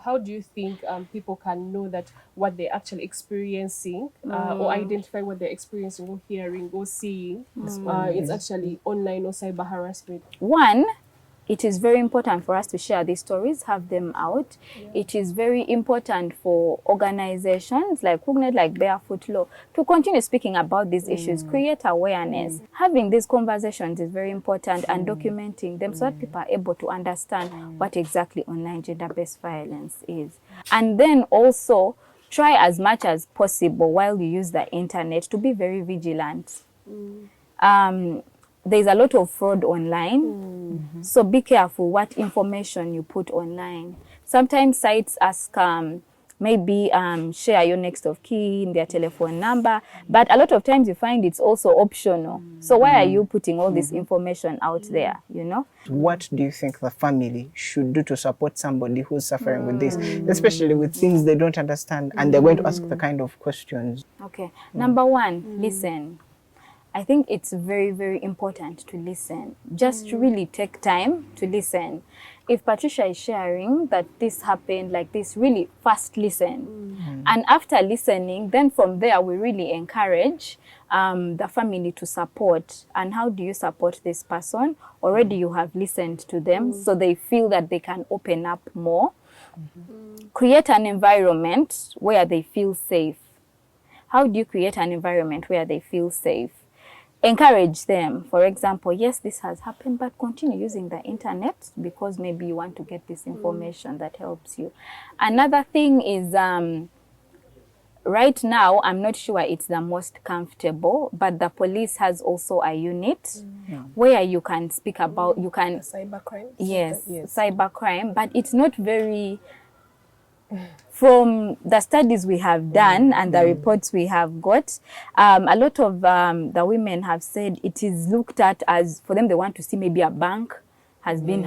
how do you think people can know that what they're actually experiencing or identify what they're experiencing or hearing or seeing it's actually online or cyber harassment? One, it is very important for us to share these stories, have them out. It is very important for organizations like Hugnet, like Barefoot Law, to continue speaking about these issues, create awareness. Having these conversations is very important, and documenting them so that people are able to understand what exactly online gender-based violence is. And then also try as much as possible while you use the internet to be very vigilant. There's a lot of fraud online, so be careful what information you put online. Sometimes sites ask maybe share your next of kin, their telephone number, but a lot of times you find it's also optional. So why are you putting all this information out there, you know? What do you think the family should do to support somebody who's suffering with this, especially with things they don't understand and they're going to ask the kind of questions? Okay, number one, listen. I think it's very, very important to listen. Just really take time to listen. If Patricia is sharing that this happened like this, really fast listen. And after listening, then from there, we really encourage the family to support. And how do you support this person? Already you have listened to them, so they feel that they can open up more. Create an environment where they feel safe. How do you create an environment where they feel safe? Encourage them. For example, yes, this has happened, but continue using the internet because maybe you want to get this information that helps you. Another thing is, right now, I'm not sure it's the most comfortable, but the police has also a unit where you can speak about, you can... Cybercrime? Yes, cybercrime, but it's not very... From the studies we have done and the reports we have got, a lot of the women have said it is looked at as, for them, they want to see maybe a bank has been,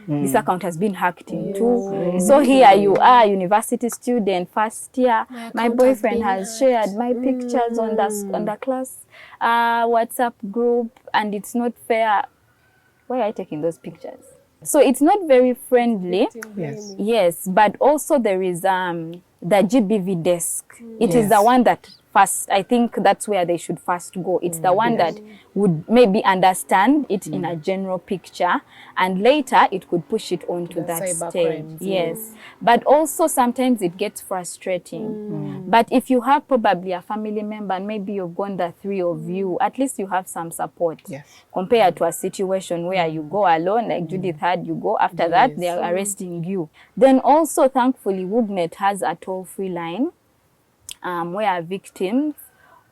this account has been hacked into. So here you are, university student, first year, my boyfriend has shared my pictures on the class WhatsApp group, and it's not fair. Why are I taking those pictures? So it's not very friendly. Yes, but also there is the GBV desk. It is the one that first, I think that's where they should first go. It's the one that would maybe understand it in a general picture, and later it could push it on to that stage. Yes, but also sometimes it gets frustrating. But if you have probably a family member and maybe you've gone the three of you, at least you have some support compared to a situation where you go alone, like Judith had, you go, after that they are arresting you. Then also, thankfully, Woognet has a toll-free line where victims,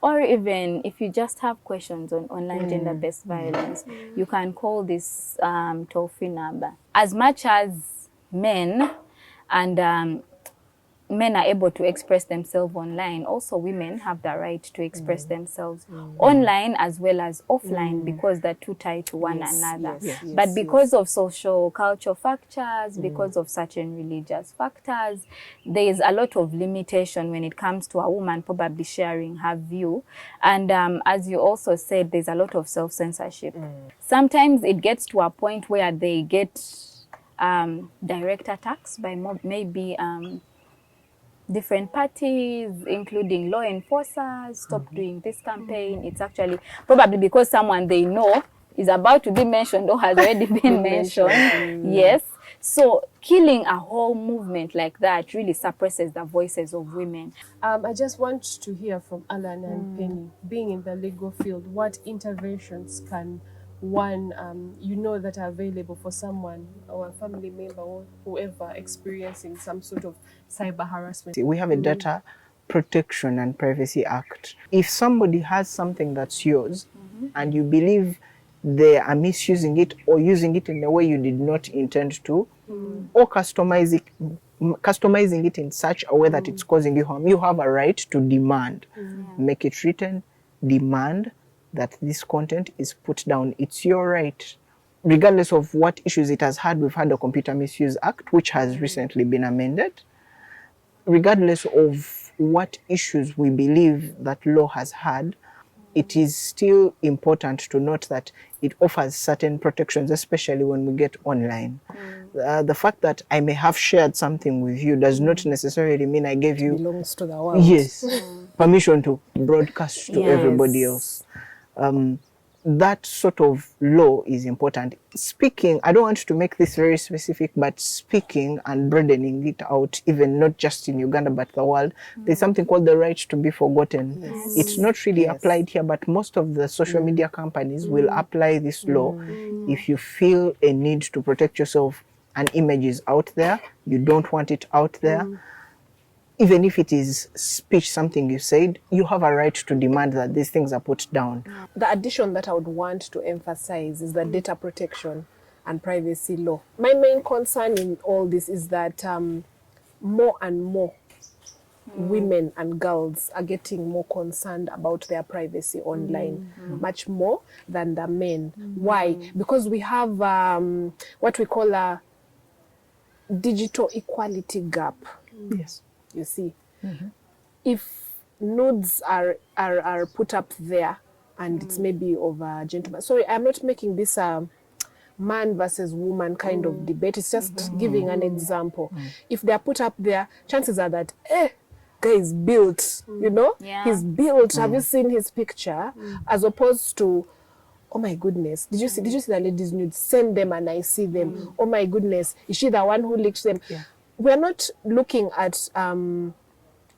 or even if you just have questions on online gender-based violence, you can call this toll-free number. As much as men and men are able to express themselves online, also women have the right to express themselves online as well as offline, because they're too tied to one another. But because of social cultural factors, because of certain religious factors, there is a lot of limitation when it comes to a woman probably sharing her view. And as you also said, there's a lot of self-censorship. Sometimes it gets to a point where they get direct attacks by maybe different parties, including law enforcers. Stop doing this campaign. It's actually probably because someone they know is about to be mentioned or has already been mentioned. Yes. So killing a whole movement like that really suppresses the voices of women. I just want to hear from Alan and Penny, being in the legal field, what interventions can one, that are available for someone or a family member or whoever experiencing some sort of cyber harassment? We have a Data Protection and Privacy Act. If somebody has something that's yours and you believe they are misusing it or using it in a way you did not intend to, or customizing it in such a way that it's causing you harm, you have a right to demand. Make it written, demand that this content is put down. It's your right. Regardless of what issues it has had, we've had the Computer Misuse Act, which has recently been amended. Regardless of what issues we believe that law has had, it is still important to note that it offers certain protections, especially when we get online. The fact that I may have shared something with you does not necessarily mean I gave you Belongs to the world. yes permission to broadcast to everybody Yes. else. That sort of law is important. Speaking, I don't want to make this very specific, but speaking and broadening it out, even not just in Uganda but the world, there's something called the right to be forgotten. Yes. It's not really Yes. applied here, but most of the social media companies will apply this law. If you feel a need to protect yourself, an image is out there, you don't want it out there, even if it is speech, something you said, you have a right to demand that these things are put down. The addition that I would want to emphasize is the data protection and privacy law. My main concern in all this is that more and more women and girls are getting more concerned about their privacy online, much more than the men. Why? Because we have what we call a digital equality gap. Yes. You see, if nudes are put up there and it's maybe of a gentleman. Sorry, I'm not making this a man versus woman kind of debate. It's just giving an example. If they're put up there, chances are that, guy is built, you know? Yeah. He's built. Have you seen his picture? As opposed to, oh my goodness, did you see the ladies' nudes? Send them and I see them. Oh my goodness, is she the one who leaked them? Yeah. We're not looking at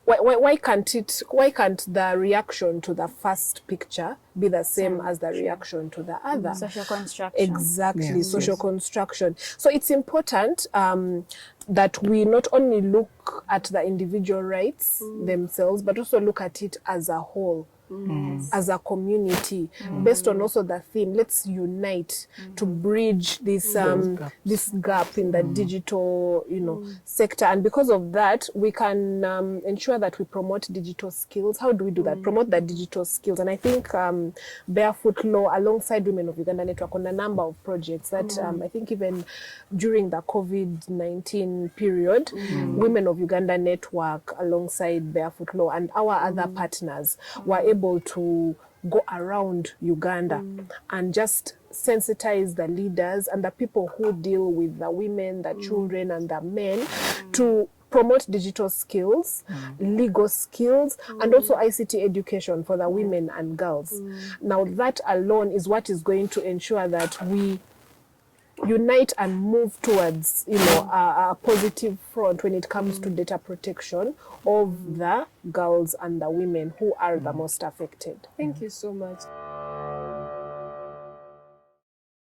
why can't the reaction to the first picture be the same as the reaction to the other? Social construction. Exactly, Yes, social yes. construction. So it's important that we not only look at the individual rights themselves, but also look at it as a whole. As a community, based on also the theme, let's unite to bridge this this gap in the digital, sector. And because of that, we can ensure that we promote digital skills. How do we do that? Promote the digital skills. And I think Barefoot Law, alongside Women of Uganda Network, on a number of projects that I think even during the COVID-19 period, Women of Uganda Network, alongside Barefoot Law and our other partners, were able to go around Uganda and just sensitize the leaders and the people who deal with the women, the children and the men to promote digital skills, legal skills, and also ICT education for the women and girls. Now that alone is what is going to ensure that we unite and move towards a positive front when it comes to data protection of the girls and the women who are the most affected. Thank you so much.